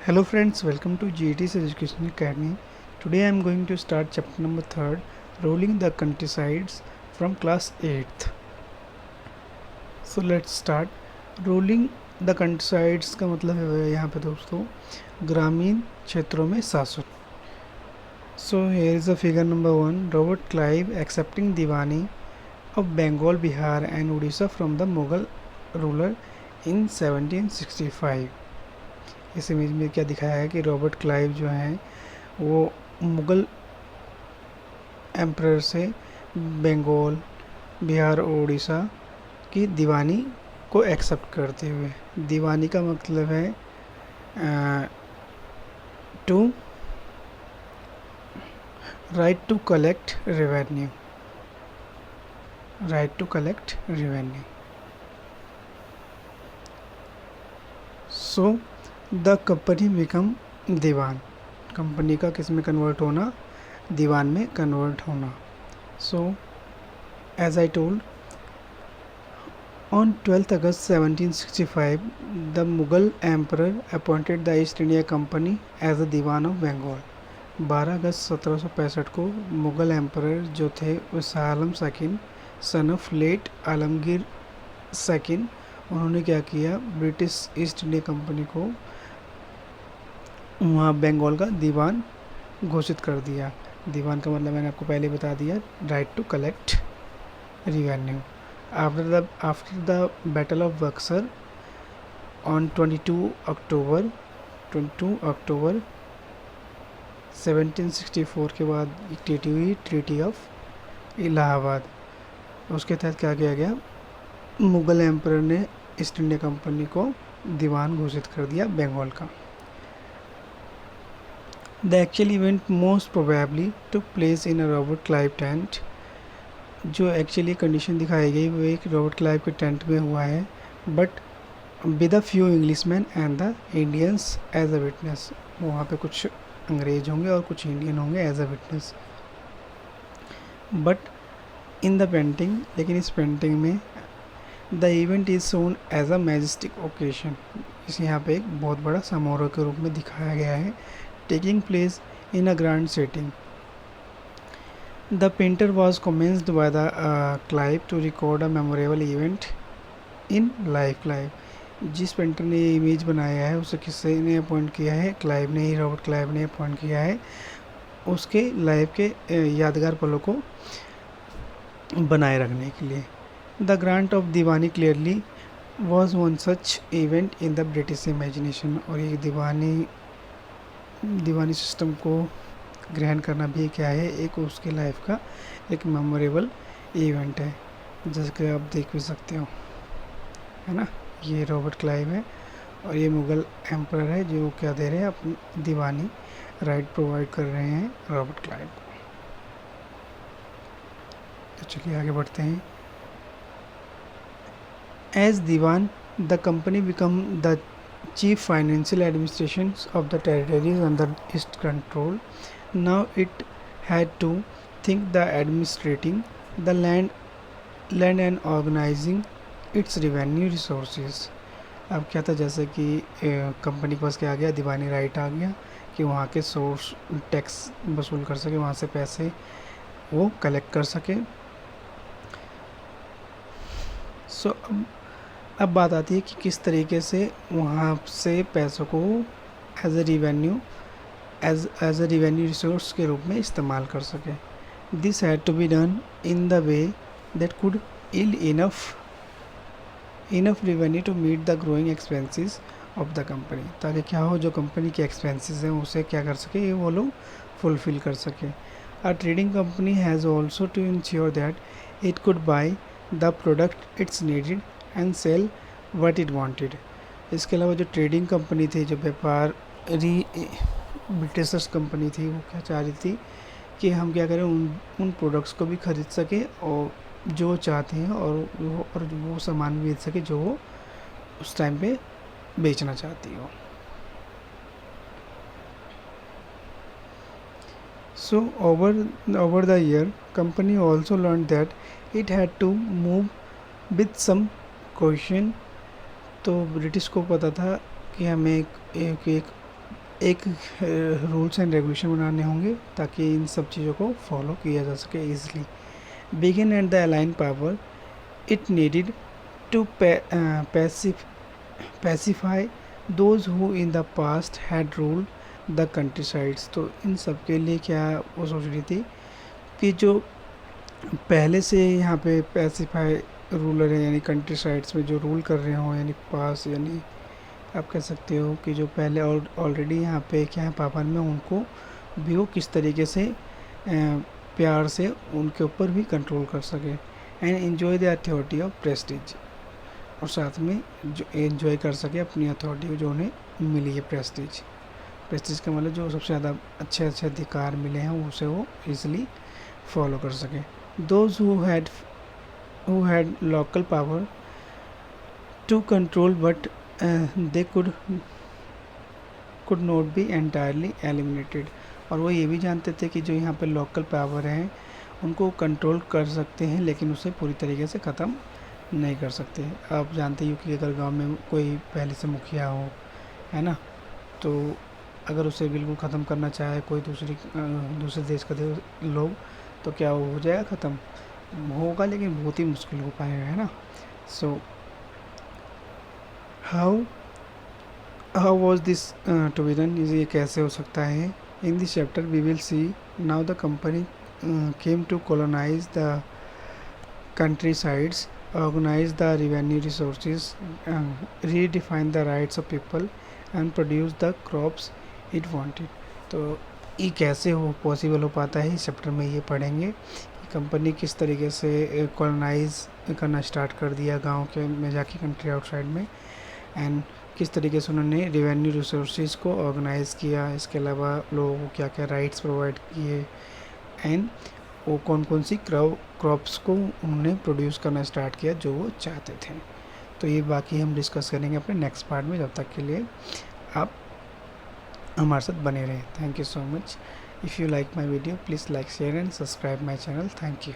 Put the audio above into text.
Hello friends, welcome to GET's Education Academy. Today I am going to start chapter number 3rd, Rolling the Countrysides from class 8th. So let's start. Rolling the Countrysides का मतलब है यहाँ पे दोस्तों ग्रामीण क्षेत्रों में शासन. So here is the figure number 1. Robert Clive accepting Diwani of Bengal, Bihar and Odisha from the Mughal ruler in 1765. इस इमेज में क्या दिखाया है कि रॉबर्ट क्लाइव जो हैं वो मुग़ल एम्परर से बंगाल, बिहार और उड़ीसा की दीवानी को एक्सेप्ट करते हुए. दीवानी का मतलब है to right to collect revenue. So the company become Diwan. Company का किस में कन्वर्ट होना? दीवान में कन्वर्ट होना. So as I told, on 12 August 1765 the Mughal emperor appointed the East India Company as the Diwan of Bengal. 12 अगस्त 1765 को मुगल एम्परर जो थे वो Shah Alam second son of late Alamgir second, उन्होंने क्या किया, ब्रिटिश ईस्ट इंडिया कंपनी को वहाँ बंगाल का दीवान घोषित कर दिया. दीवान का मतलब मैंने आपको पहले बता दिया, right to collect revenue. After the battle of Buxar on 22 October 1764 के बाद एक ट्रीटी हुई, ट्रीटी ऑफ इलाहाबाद. उसके तहत क्या किया गया, मुगल एम्परर ने ईस्ट इंडिया कंपनी को दीवान घोषित कर दिया बंगाल का. The actual event most probably took place in a Robert Clive tent. जो एक्चुअली कंडीशन दिखाई गई वो एक रॉबर्ट क्लाइव के टेंट में हुआ है, but with a few Englishman and the Indians as a witness. वहाँ पे कुछ अंग्रेज होंगे और कुछ इंडियन होंगे as a witness. But in the painting, लेकिन इस पेंटिंग में the event is shown as a majestic occasion. इसे यहाँ पे एक बहुत बड़ा समारोह के रूप में दिखाया गया है, taking place in a grand setting. The painter was convinced by the Clive to record a memorable event in life. Clive, जिस पेंटर ने ये इमेज बनाया है उसे किसने ने अपॉइंट किया है? क्लाइव ने ही, रॉबर्ट क्लाइव ने अपॉइंट किया है उसके लाइफ के यादगार पलों को बनाए रखने के लिए. The grant of Deewani clearly was one such event in the British imagination. और ये दीवानी सिस्टम को ग्रहण करना भी क्या है, एक उसके लाइफ का एक मेमोरेबल इवेंट है, जैसे कि आप देख भी सकते हो, है ना. ये रॉबर्ट क्लाइव है और ये मुगल एम्परर है जो क्या दे रहे हैं, अपनी दीवानी राइट प्रोवाइड कर रहे हैं रॉबर्ट क्लाइव को. तो चलिए आगे बढ़ते हैं. As Diwan the company become the chief financial administrations of the territories under its control. Now it had to think the administrating the land and organizing its revenue resources. अब क्या था, जैसे कि कंपनी के पास क्या आ गया, दीवानी राइट आ गया कि वहाँ के सोर्स टैक्स वसूल कर सके, वहाँ से पैसे वो कलेक्ट कर सके. सो अब बात आती है कि किस तरीके से वहाँ से पैसों को एज अ रिवेन्यू रिसोर्स के रूप में इस्तेमाल कर सके. This had to be done in the way that could yield enough revenue to meet the growing expenses of the company. ताकि क्या हो, जो कंपनी के एक्सपेंसेस हैं उसे क्या कर सके, वो लोग फुलफिल कर सके. A trading company has also to ensure that it could buy the product it's needed and sell what it wanted. इसके अलावा जो ट्रेडिंग कंपनी थी, जो व्यापारी ब्रिटिशर्स कंपनी थी, वो क्या चाह रही थी कि हम क्या करें, उन प्रोडक्ट्स को भी खरीद सके और जो चाहते हैं और वो सामान भी बेच सके जो वो उस टाइम पे बेचना चाहती हो. So over the year, company also learned that it had to move with some caution. तो ब्रिटिश को पता था कि हमें एक एक रूल्स एंड रेगुलेशन बनाने होंगे ताकि इन सब चीज़ों को फॉलो किया जा सके easily. Begin at the alien power it needed to pacify those who in the past had ruled the countrysides. तो इन सब के लिए क्या वो सोच रही थी कि जो पहले से यहाँ पे पैसिफाई रूलर है यानी कंट्री साइड्स में जो रूल कर रहे हों यानी पास यानी आप कह सकते हो कि जो पहले ऑलरेडी यहाँ पे क्या है पावन में उनको भी वो किस तरीके से प्यार से उनके ऊपर भी कंट्रोल कर सके and enjoy the authority of Prestige. और साथ में जो एंजॉय कर सके अपनी अथॉरिटी जो उन्हें मिली है प्रेस्टीज. प्रेस्टीज का मतलब जो सबसे ज़्यादा अच्छे अच्छे अधिकार मिले हैं उसे वो ईजिली फॉलो कर सके. Those who had local power to control but they could not be entirely eliminated. और वो ये भी जानते थे कि जो यहाँ पे लोकल पावर हैं उनको कंट्रोल कर सकते हैं लेकिन उसे पूरी तरीके से ख़त्म नहीं कर सकते. आप जानते हो कि अगर गांव में कोई पहले से मुखिया हो है ना, तो अगर उसे बिल्कुल ख़त्म करना चाहे कोई दूसरे देश का लोग तो क्या वो हो जाएगा ख़त्म होगा लेकिन बहुत ही मुश्किल हो पाएगा है ना. So how was this to be done, ये कैसे हो सकता है. In this chapter we will see now the company came to colonise the countrysides, organise the revenue resources, redefine the rights of people and produce the crops it wanted. तो ये कैसे हो possible हो पाता है इस chapter में ये पढ़ेंगे. कंपनी किस तरीके से कॉलोनाइज करना स्टार्ट कर दिया गांव के में जाके कंट्री आउटसाइड में, एंड किस तरीके से उन्होंने रेवेन्यू रिसोर्सेज को ऑर्गेनाइज़ किया. इसके अलावा लोगों को क्या क्या राइट्स प्रोवाइड किए एंड वो कौन कौन सी क्रॉप्स को उन्होंने प्रोड्यूस करना स्टार्ट किया जो वो चाहते थे. तो ये बाकी हम डिस्कस करेंगे अपने नेक्स्ट पार्ट में. जब तक के लिए आप हमारे साथ बने रहें. Thank you so much. If you like my video, please like, share and subscribe my channel. Thank you.